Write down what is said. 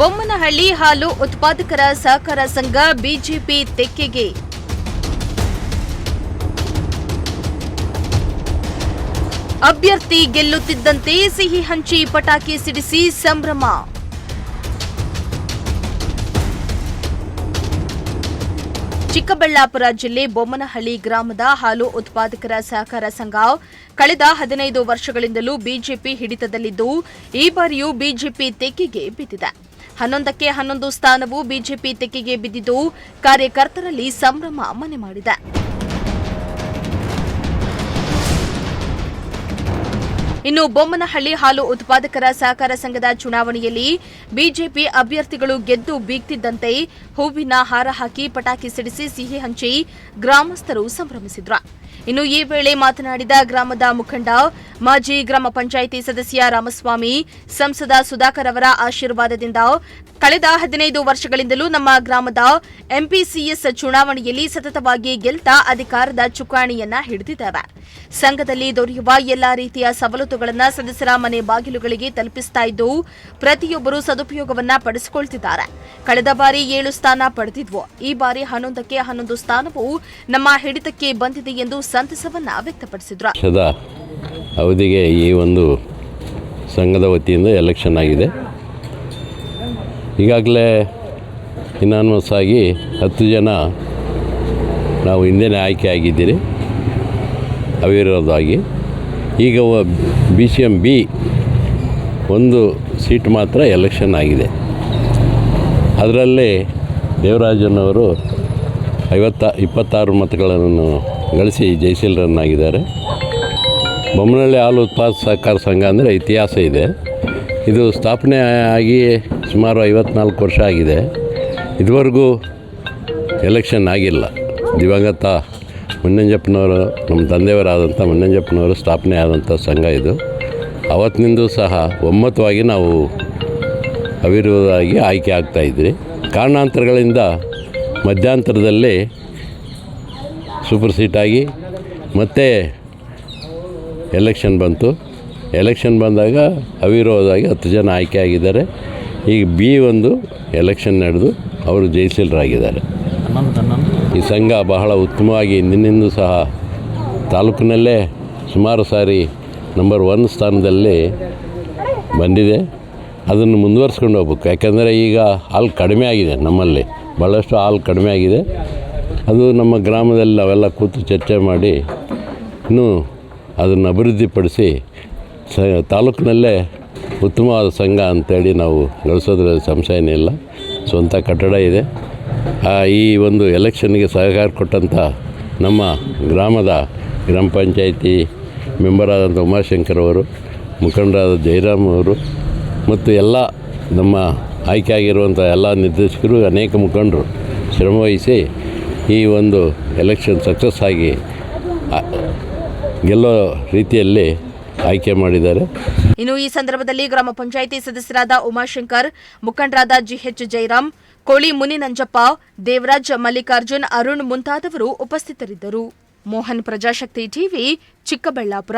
ಬೊಮ್ಮನಹಳ್ಳಿ ಹಾಲು ಉತ್ಪಾದಕರ ಸಹಕಾರ ಸಂಘ ಬಿಜೆಪಿ ತೆಕ್ಕೆಗೆ. ಅಭ್ಯರ್ಥಿ ಗೆಲ್ಲುತ್ತಿದ್ದಂತೆ ಸಿಹಿ ಹಂಚಿ ಪಟಾಕಿ ಸಿಡಿಸಿ ಸಂಭ್ರಮ. ಚಿಕ್ಕಬಳ್ಳಾಪುರ ಜಿಲ್ಲೆ ಬೊಮ್ಮನಹಳ್ಳಿ ಗ್ರಾಮದ ಹಾಲು ಉತ್ಪಾದಕರ ಸಹಕಾರ ಸಂಘ ಕಳೆದ 15 ವರ್ಷಗಳಿಂದಲೂ ಬಿಜೆಪಿ ಹಿಡಿತದಲ್ಲಿದ್ದು, ಈ ಬಾರಿಯೂ ಬಿಜೆಪಿ ತೆಕ್ಕೆಗೆ ಬಿದ್ದಿದೆ. 11ಕ್ಕೆ 11 ಸ್ಥಾನವು ಬಿಜೆಪಿ ತೆಕ್ಕೆಗೆ ಬಿದ್ದಿದ್ದು, ಕಾರ್ಯಕರ್ತರಲ್ಲಿ ಸಂಭ್ರಮ ಮನೆ ಮಾಡಿದೆ. ಇನ್ನು ಬೊಮ್ಮನಹಳ್ಳಿ ಹಾಲು ಉತ್ಪಾದಕರ ಸಹಕಾರ ಸಂಘದ ಚುನಾವಣೆಯಲ್ಲಿ ಬಿಜೆಪಿ ಅಭ್ಯರ್ಥಿಗಳು ಗೆದ್ದು ಬೀಗ್ತಿದ್ದಂತೆ ಹೂವಿನ ಹಾರ ಹಾಕಿ ಪಟಾಕಿ ಸಿಡಿಸಿ ಸಿಹಿ ಹಂಚಿ ಗ್ರಾಮಸ್ಥರು ಸಂಭ್ರಮಿಸಿದ್ರು. ಇನ್ನು ಈ ವೇಳೆ ಮಾತನಾಡಿದ ಗ್ರಾಮದ ಮುಖಂಡ, ಮಾಜಿ ಗ್ರಾಮ ಪಂಚಾಯಿತಿ ಸದಸ್ಯ ರಾಮಸ್ವಾಮಿ, ಸಂಸದ ಸುಧಾಕರ್ ಅವರ ಆಶೀರ್ವಾದದಿಂದ ಕಳೆದ 15 ವರ್ಷಗಳಿಂದಲೂ ನಮ್ಮ ಗ್ರಾಮದ ಎಂಪಿಸಿಎಸ್ ಚುನಾವಣೆಯಲ್ಲಿ ಸತತವಾಗಿ ಗೆಲ್ತಾ ಅಧಿಕಾರದ ಚುಕ್ಕಾಣಿಯನ್ನ ಹಿಡಿದಿದ್ದೇವೆ. ಸಂಘದಲ್ಲಿ ದೊರೆಯುವ ಎಲ್ಲಾ ರೀತಿಯ ಸವಲತ್ತುಗಳನ್ನು ಸದಸ್ಯರ ಮನೆ ಬಾಗಿಲುಗಳಿಗೆ ತಲುಪಿಸ್ತಾ ಇದ್ದು, ಪ್ರತಿಯೊಬ್ಬರು ಸದುಪಯೋಗವನ್ನ ಪಡಿಸಿಕೊಳ್ತಿದ್ದಾರೆ. ಕಳೆದ ಬಾರಿ 7 ಸ್ಥಾನ ಪಡೆದಿದ್ವು. ಈ ಬಾರಿ 11ಕ್ಕೆ 11 ಸ್ಥಾನವು ನಮ್ಮ ಹಿಡಿತಕ್ಕೆ ಬಂದಿದೆ ಎಂದು ಸಂತಸವನ್ನ ವ್ಯಕ್ತಪಡಿಸಿದ್ರು. ಅವಧಿಗೆ ಈ ಒಂದು ಸಂಘದ ವತಿಯಿಂದ ಎಲೆಕ್ಷನ್ ಆಗಿದೆ. ಈಗಾಗಲೇ ಇನಾನ್ಮಸ್ ಆಗಿ 10 ಜನ ನಾವು ಹಿಂದೆನೇ ಆಯ್ಕೆ ಆಗಿದ್ದೀರಿ ಅವಿರೋಧವಾಗಿ. ಈಗ BCM B ಒಂದು ಸೀಟ್ ಮಾತ್ರ ಎಲೆಕ್ಷನ್ ಆಗಿದೆ. ಅದರಲ್ಲಿ ದೇವರಾಜನವರು 26 ಮತಗಳನ್ನು ಗಳಿಸಿ ಜಯಶೀಲರನ್ನಾಗಿದ್ದಾರೆ. ಬೊಮ್ಮನಹಳ್ಳಿ ಹಾಲು ಉತ್ಪಾದಕ ಸಹಕಾರ ಸಂಘ ಅಂದರೆ ಇತಿಹಾಸ ಇದೆ. ಇದು ಸ್ಥಾಪನೆ ಆಗಿ ಸುಮಾರು 54 ವರ್ಷ ಆಗಿದೆ. ಇದುವರೆಗೂ ಎಲೆಕ್ಷನ್ ಆಗಿಲ್ಲ. ದಿವಂಗತ ಮುನ್ನಂಜಪ್ಪನವರು, ನಮ್ಮ ತಂದೆಯವರಾದಂಥ ಮುನ್ನಂಜಪ್ಪನವರು ಸ್ಥಾಪನೆ ಆದಂಥ ಸಂಘ ಇದು. ಅವತ್ತಿನಿಂದ ಸಹ ಒಮ್ಮತವಾಗಿ ನಾವು ಅವಿರೋಧವಾಗಿ ಆಯ್ಕೆ ಆಗ್ತಾಯಿದ್ರಿ. ಕಾರಣಾಂತರಗಳಿಂದ ಮಧ್ಯಂತರದಲ್ಲಿ ಸೂಪರ್ ಸೀಟಾಗಿ ಮತ್ತೆ ಎಲೆಕ್ಷನ್ ಬಂತು. ಎಲೆಕ್ಷನ್ ಬಂದಾಗ ಅವಿರೋಧವಾಗಿ 10 ಜನ ಆಯ್ಕೆ ಆಗಿದ್ದಾರೆ. ಈಗ B1 ಎಲೆಕ್ಷನ್ ನಡೆದು ಅವರು ಜಯಶೀಲರಾಗಿದ್ದಾರೆ. ಈ ಸಂಘ ಬಹಳ ಉತ್ತಮವಾಗಿ ಹಿಂದಿನಿಂದ ಸಹ ತಾಲೂಕಿನಲ್ಲೇ ಸುಮಾರು ಸಾರಿ ನಂಬರ್ 1 ಸ್ಥಾನದಲ್ಲಿ ಬಂದಿದೆ. ಅದನ್ನು ಮುಂದುವರ್ಸ್ಕೊಂಡು ಹೋಗ್ಬೇಕು. ಯಾಕೆಂದರೆ ಈಗ ಹಾಲು ಕಡಿಮೆ ಆಗಿದೆ, ನಮ್ಮಲ್ಲಿ ಭಾಳಷ್ಟು ಹಾಲು ಕಡಿಮೆ ಆಗಿದೆ. ಅದು ನಮ್ಮ ಗ್ರಾಮದಲ್ಲಿ ನಾವೆಲ್ಲ ಕೂತು ಚರ್ಚೆ ಮಾಡಿ ಇನ್ನೂ ಅದನ್ನು ಅಭಿವೃದ್ಧಿಪಡಿಸಿ ತಾಲೂಕಿನಲ್ಲೇ ಉತ್ತಮವಾದ ಸಂಘ ಅಂತೇಳಿ ನಾವು ಗಳಿಸೋದ್ರಲ್ಲಿ ಸಂಶಯನೇ ಇಲ್ಲ. ಸ್ವಂತ ಕಟ್ಟಡ ಇದೆ. ಈ ಒಂದು ಎಲೆಕ್ಷನ್ಗೆ ಸಹಕಾರ ಕೊಟ್ಟಂಥ ನಮ್ಮ ಗ್ರಾಮದ ಗ್ರಾಮ ಪಂಚಾಯಿತಿ ಮೆಂಬರಾದಂಥ ಉಮಾಶಂಕರ್ ಅವರು, ಮುಖಂಡರಾದ ಜಯರಾಮ್ ಅವರು ಮತ್ತು ಎಲ್ಲ ನಮ್ಮ ಆಯ್ಕೆ ಆಗಿರುವಂಥ ಎಲ್ಲ ನಿರ್ದೇಶಕರು, ಅನೇಕ ಮುಖಂಡರು ಶ್ರಮವಹಿಸಿ ಈ ಒಂದು ಎಲೆಕ್ಷನ್ ಸಕ್ಸಸ್ ಆಗಿ ಗೆಲ್ಲೋ ರೀತಿಯಲ್ಲಿ ಆಯ್ಕೆ ಮಾಡಿದ್ದಾರೆ. ಇನ್ನು ಈ ಸಂದರ್ಭದಲ್ಲಿ ಗ್ರಾಮ ಪಂಚಾಯಿತಿ ಸದಸ್ಯರಾದ ಉಮಾಶಂಕರ್, ಮುಖಂಡರಾದ GH ಜಯರಾಮ್, ಕೋಳಿ ಮುನಿನಂಜಪ್ಪ, ದೇವರಾಜ್, ಮಲ್ಲಿಕಾರ್ಜುನ್, ಅರುಣ್ ಮುಂತಾದವರು ಉಪಸ್ಥಿತರಿದ್ದರು. ಮೋಹನ್, ಪ್ರಜಾಶಕ್ತಿ ಟಿವಿ, ಚಿಕ್ಕಬಳ್ಳಾಪುರ.